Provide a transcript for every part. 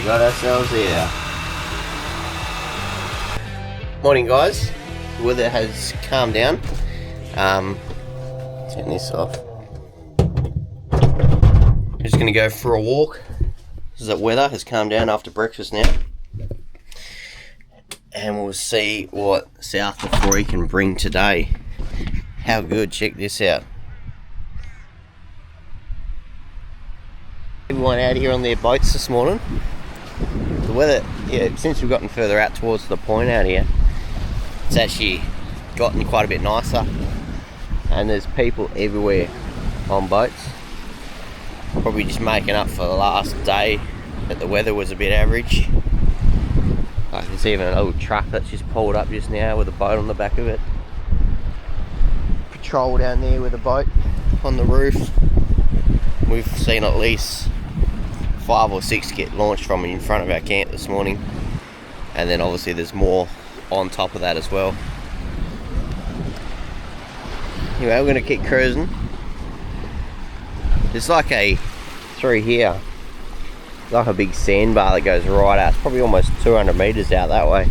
we got ourselves here. Morning guys, the weather has calmed down. Turn this off. I'm just going to go for a walk because the weather has calmed down after breakfast now. And we'll see what South Lefroy can bring today. How good, check this out. Everyone out here on their boats this morning. The weather, yeah, since we've gotten further out towards the point out here, it's actually gotten quite a bit nicer. And there's people everywhere on boats. Probably just making up for the last day that the weather was a bit average. Like there's even a little truck that's just pulled up just now with a boat on the back of it. Patrol down there with a boat on the roof. We've seen at least 5 or 6 get launched from in front of our camp this morning. And then obviously there's more on top of that as well. Anyway, we're going to keep cruising. There's like through here, like a big sandbar that goes right out. It's probably almost 200 metres out that way.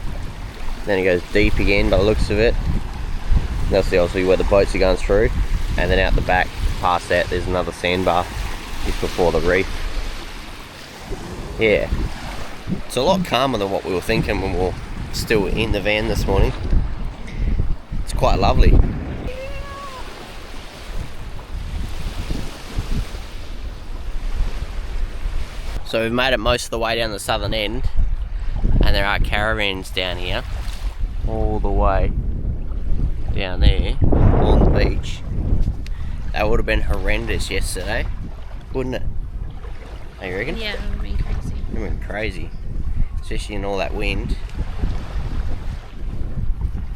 Then it goes deep again by the looks of it. That's obviously where the boats are going through. And then out the back, past that, there's another sandbar just before the reef. Yeah. It's a lot calmer than what we were thinking when we were still in the van this morning. It's quite lovely. So we've made it most of the way down the southern end, and there are caravans down here all the way down there on the beach. That would have been horrendous yesterday, wouldn't it? Oh, you reckon? Yeah, it would have been crazy. It would have been crazy, especially in all that wind.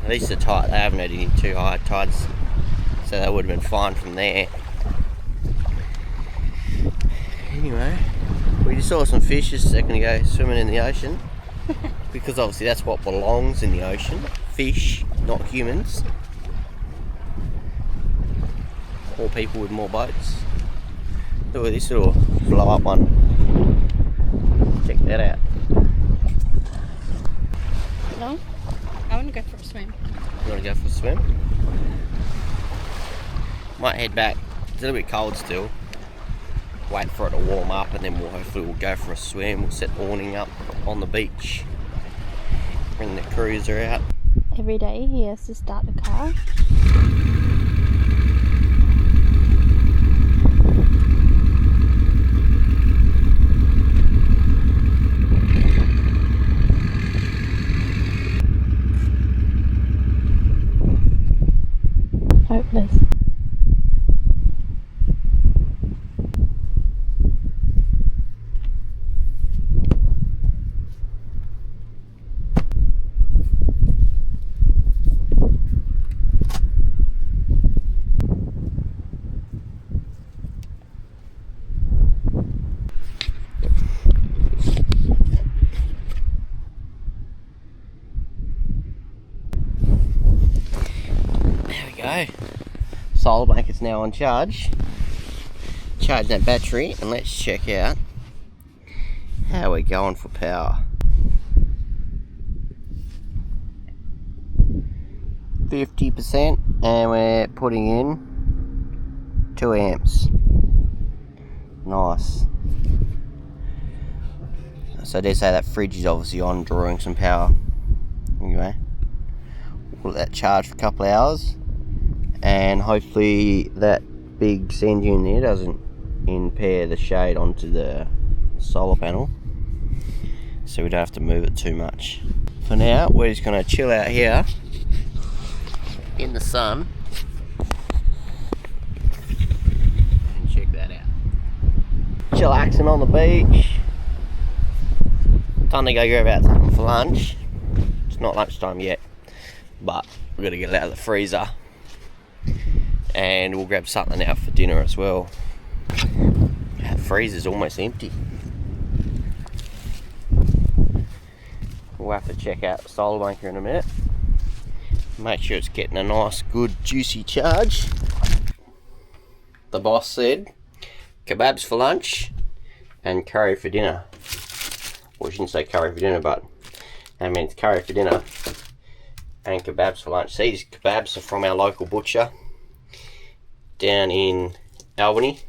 At least the tide, they haven't had any too high tides, so that would have been fine from there. Anyway, we just saw some fish just a second ago swimming in the ocean. Because obviously that's what belongs in the ocean. Fish, not humans. Or people with more boats. Look at this little blow up one. Check that out. No? I want to go for a swim. You want to go for a swim? Might head back. It's a little bit cold still. Wait for it to warm up and then hopefully we'll go for a swim. We'll set the awning up on the beach. Bring the cruiser out. Every day he has to start the car. Hopeless. Solar blanket's now on charge. Charge that battery and let's check out how we're going for power. 50% and we're putting in 2 amps. Nice. So I dare say that fridge is obviously on, drawing some power. Anyway, we'll let that charge for a couple of hours. And hopefully that big sand dune there doesn't impair the shade onto the solar panel, so we don't have to move it too much. For now, we're just going to chill out here in the sun and check that out. Chillaxing on the beach. Time to go grab out something for lunch. It's not lunchtime yet, but we've got to get it out of the freezer. And we'll grab something out for dinner as well. That freezer's almost empty. We'll have to check out the solar bunker in a minute. Make sure it's getting a nice, good, juicy charge. The boss said kebabs for lunch and curry for dinner. Well, I shouldn't say curry for dinner, but that means curry for dinner and kebabs for lunch. These kebabs are from our local butcher down in Albany.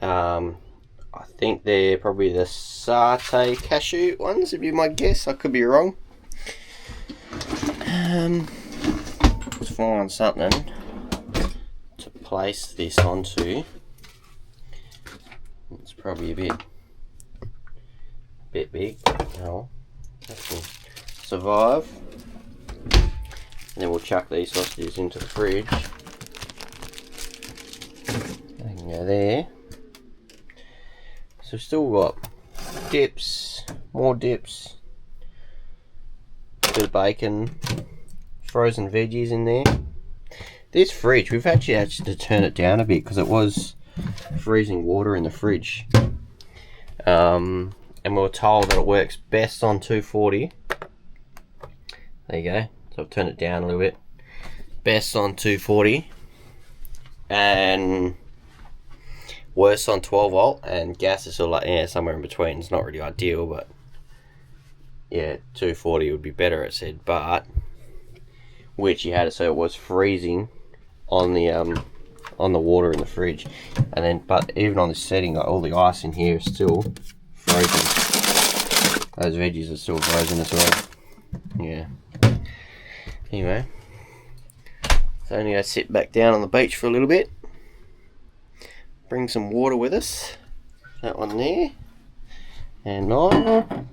I think they're probably the satay cashew ones, if you might guess. I could be wrong. Let's find something to place this onto. It's probably a bit big. No, that can survive. And then we'll chuck these sausages into the fridge. They can go there. So we've still got dips, more dips, a bit of bacon, frozen veggies in there. This fridge, we've actually had to turn it down a bit because it was freezing water in the fridge. And we were told that it works best on 240. There you go. So I've turned it down a little bit. Best on 240. And worse on 12 volt, and gas is sort of like, yeah, somewhere in between. It's not really ideal, but yeah, 240 would be better, it said. But which you had it so it was freezing on the water in the fridge, and then but even on this setting, like, all the ice in here is still frozen. Those veggies are still frozen as well. Yeah. Anyway, so I'm gonna sit back down on the beach for a little bit. Bring some water with us. That one there. And mine.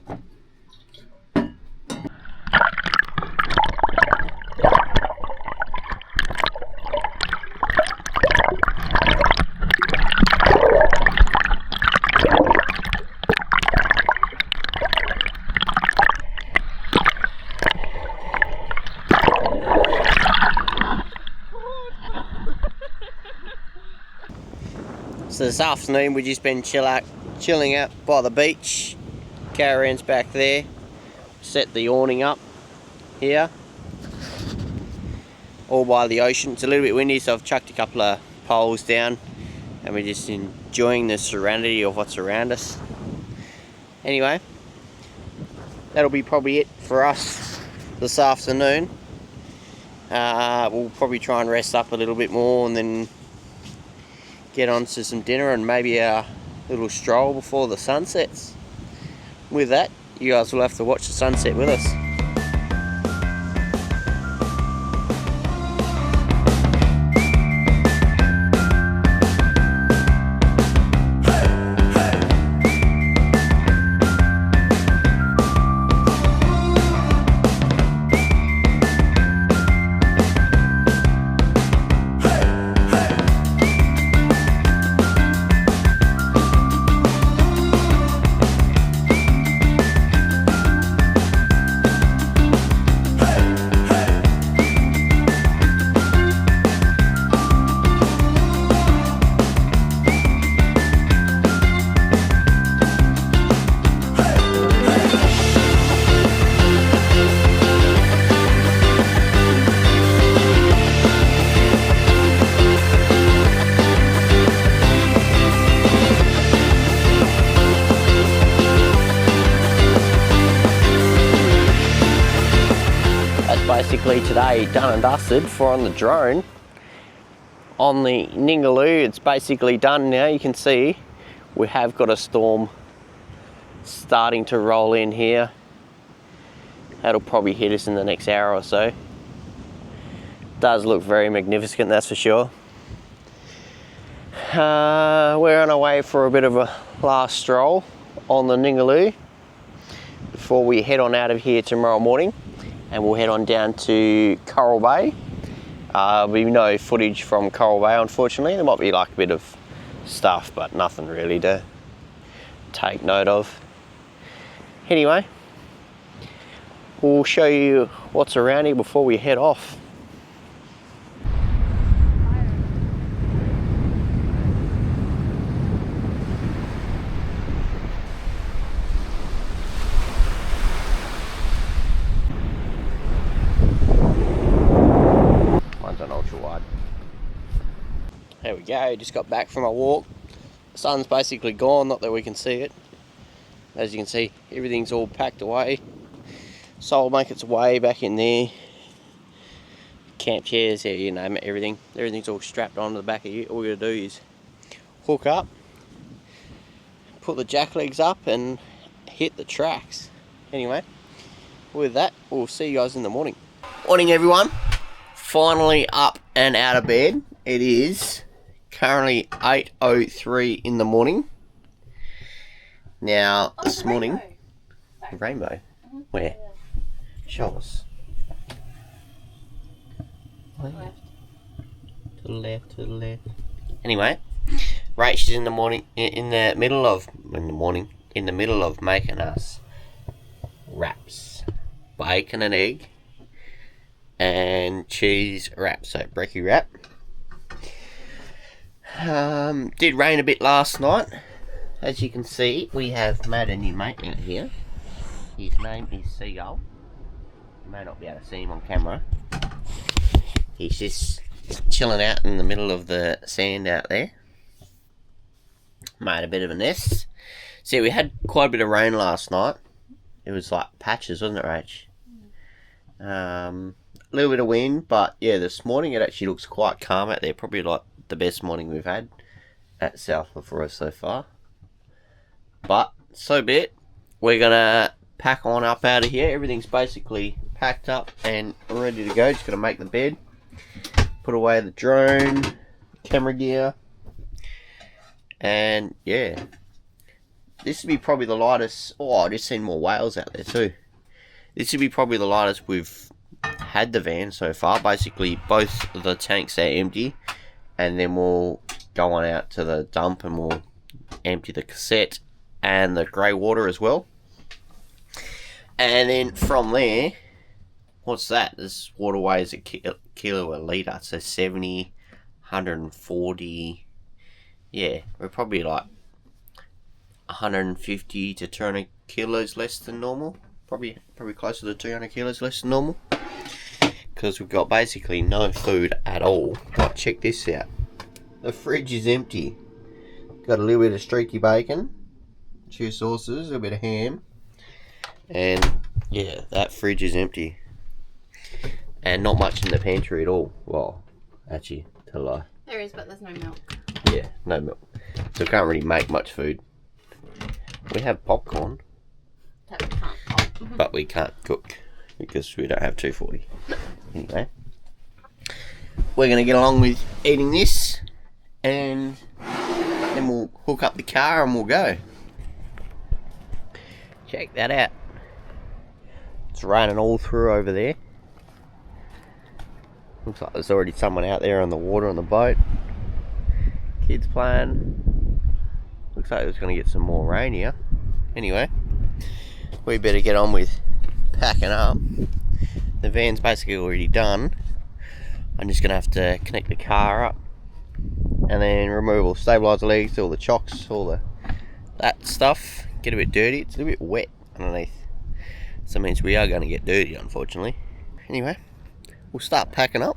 So this afternoon we've just been chilling out by the beach. Caravan's back there. Set the awning up here. All by the ocean. It's a little bit windy, so I've chucked a couple of poles down and we're just enjoying the serenity of what's around us. Anyway, that'll be probably it for us this afternoon. We'll probably try and rest up a little bit more and then get on to some dinner and maybe a little stroll before the sun sets. With that, you guys will have to watch the sunset with us. Basically today done and dusted for on the drone. On the Ningaloo, it's basically done now. You can see we have got a storm starting to roll in here. That'll probably hit us in the next hour or so. Does look very magnificent, that's for sure. We're on our way for a bit of a last stroll on the Ningaloo before we head on out of here tomorrow morning. And we'll head on down to Coral Bay. We no footage from Coral Bay, unfortunately. There might be like a bit of stuff, but nothing really to take note of. Anyway, we'll show you what's around here before we head off. There we go, just got back from a walk. The sun's basically gone, not that we can see it. As you can see, everything's all packed away. So I'll make its way back in there. Camp chairs, yeah, you name it, everything. Everything's all strapped onto the back of you. All we gotta do is hook up, put the jack legs up and hit the tracks. Anyway, with that, we'll see you guys in the morning. Morning everyone. Finally up and out of bed. It is currently 8:03 in the morning. Now, this morning... Rainbow? Where? Show us. Where? To the left, to the left. Anyway, Rach is in the morning, in the middle of making us wraps. Bacon and egg and cheese wrap, so brekkie wrap. Did rain a bit last night. As you can see, we have made a new mate out here. His name is Seagull. You may not be able to see him on camera. He's just chilling out in the middle of the sand out there. Made a bit of a nest. See, we had quite a bit of rain last night. It was like patches, wasn't it, Rach? A little bit of wind, but yeah, this morning it actually looks quite calm out there. Probably like the best morning we've had at South Lefroy so far. But so be it. We're gonna pack on up out of here. Everything's basically packed up and ready to go. Just gonna make the bed, put away the drone, camera gear, and yeah, this would be probably the lightest. Oh, I just seen more whales out there too. This would be probably the lightest we've had the van so far. Basically, both the tanks are empty, and then we'll go on out to the dump and we'll empty the cassette and the grey water as well. And then from there, what's that? This water weighs a kilo a litre, so 70, 140. Yeah, we're probably like 150 to 200 kilos less than normal. Probably closer to 200 kilos less than normal. Because we've got basically no food at all. But check this out. The fridge is empty. Got a little bit of streaky bacon, 2 sauces, a little bit of ham, and yeah, that fridge is empty. And not much in the pantry at all. Well, actually, to lie. There is, but there's no milk. Yeah, no milk. So we can't really make much food. We have popcorn, That we can't pop. but we can't cook because we don't have 240. Anyway, we're going to get along with eating this, and then we'll hook up the car and we'll go. Check that out. It's raining all through over there. Looks like there's already someone out there on the water on the boat. Kids playing. Looks like there's going to get some more rain here. Anyway, we better get on with packing up. The van's basically already done. I'm just going to have to connect the car up and then remove all the stabiliser legs, all the chocks, all that stuff. Get a bit dirty. It's a little bit wet underneath, so it means we are going to get dirty, unfortunately. Anyway, we'll start packing up.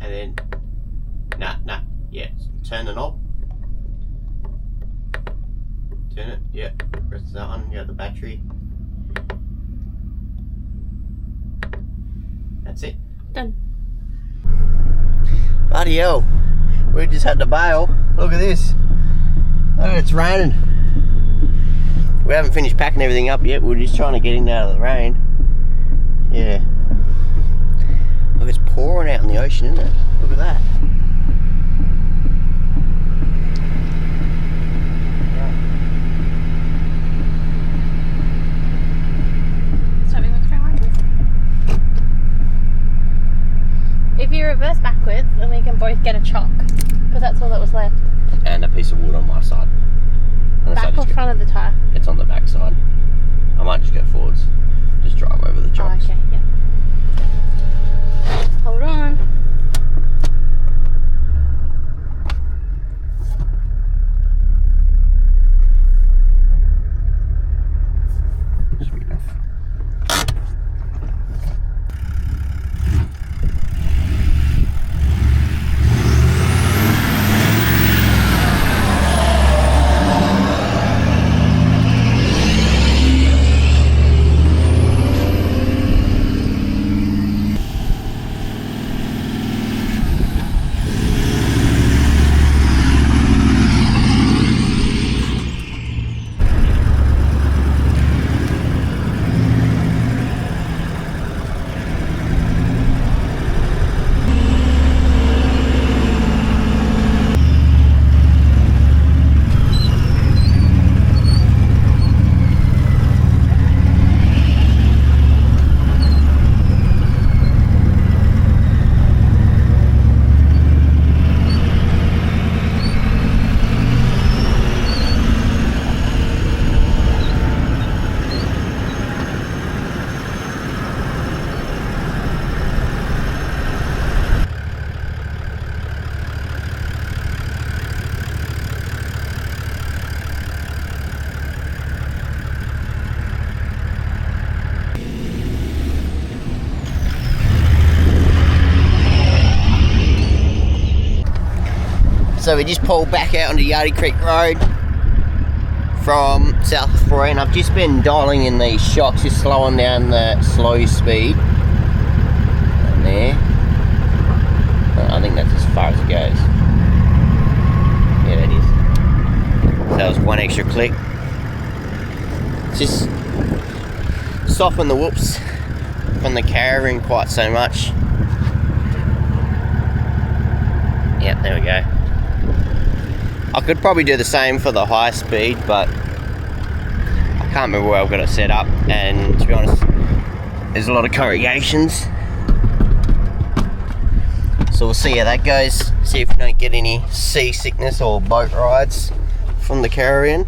and then yeah, turn the knob, turn it, yeah, press that one, you got the battery, that's it. Done. Bloody hell, we just had to bail. Look at this. Oh, it's raining. We haven't finished packing everything up yet. We're just trying to get in out of the rain. Yeah. Look, it's pouring out in the ocean, isn't it? Look at that. Something looks like this. If you reverse backwards, then we can both get a chock, because that's all that was left. And a piece of wood on my side. Unless Back or front of the tyre? It's on the back side. I might just go forwards. Just drive over the Oh, chocks. okay, yeah. Hold on. Should be enough. So we just pulled back out onto Yardie Creek Road from South Lefroy, and I've just been dialing in these shocks, just slowing down the slow speed. And there. I think that's as far as it goes. Yeah, that is. So that was one extra click. Just soften the whoops from the carrying quite so much. Yep, there we go. I could probably do the same for the high speed, but I can't remember where I've got it set up, and to be honest, there's a lot of congregations. So we'll see how that goes, see if we don't get any seasickness or boat rides from the caravan.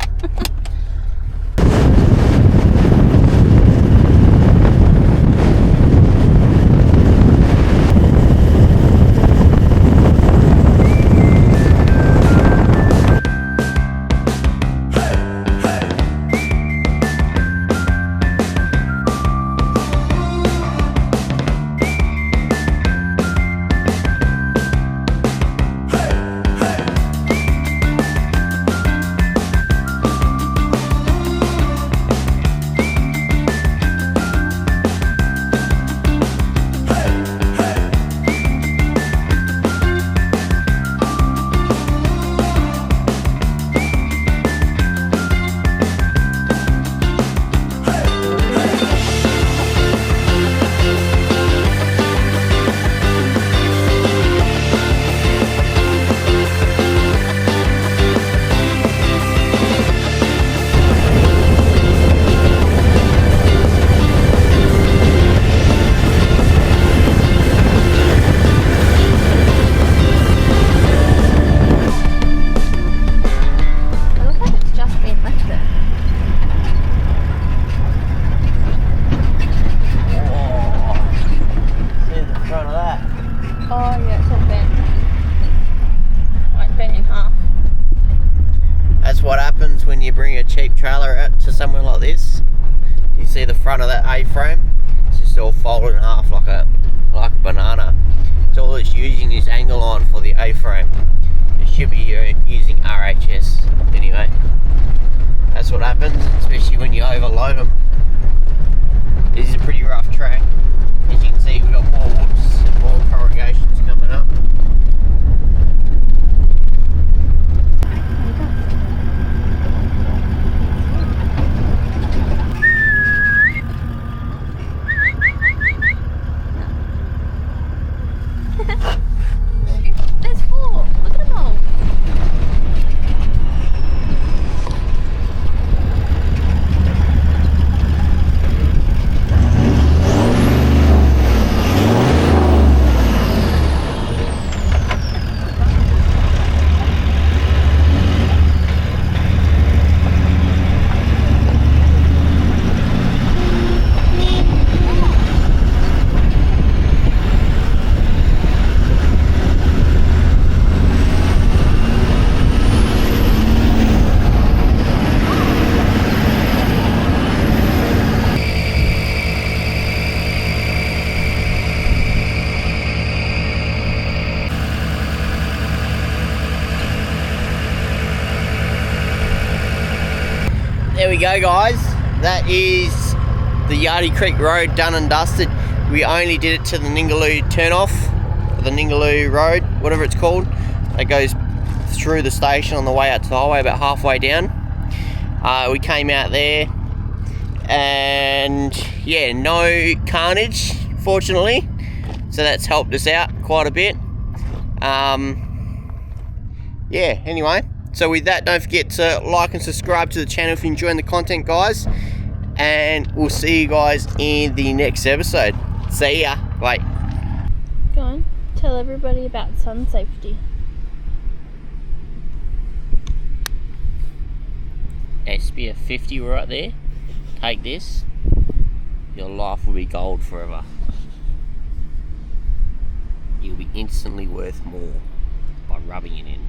When you bring a cheap trailer out to somewhere like this, you see the front of that A-frame, it's just all folded in half like a banana. So all it's using is angle on for the A-frame. It should be using RHS anyway. That's what happens, especially when you overload them. This is a pretty rough track. As you can see, we've got more whoops and more corrugations coming up. There's 4. Look at them all. There we go, guys. That is the Yardie Creek Road done and dusted. We only did it to the Ningaloo turnoff, or the Ningaloo Road, whatever it's called. It goes through the station on the way out to the highway, about halfway down. We came out there, and yeah, no carnage, fortunately. So that's helped us out quite a bit. Yeah, anyway. So with that, don't forget to like and subscribe to the channel if you're enjoying the content, guys. And we'll see you guys in the next episode. See ya. Bye. Go on, tell everybody about sun safety. SPF 50 right there. Take this. Your life will be gold forever. You'll be instantly worth more by rubbing it in.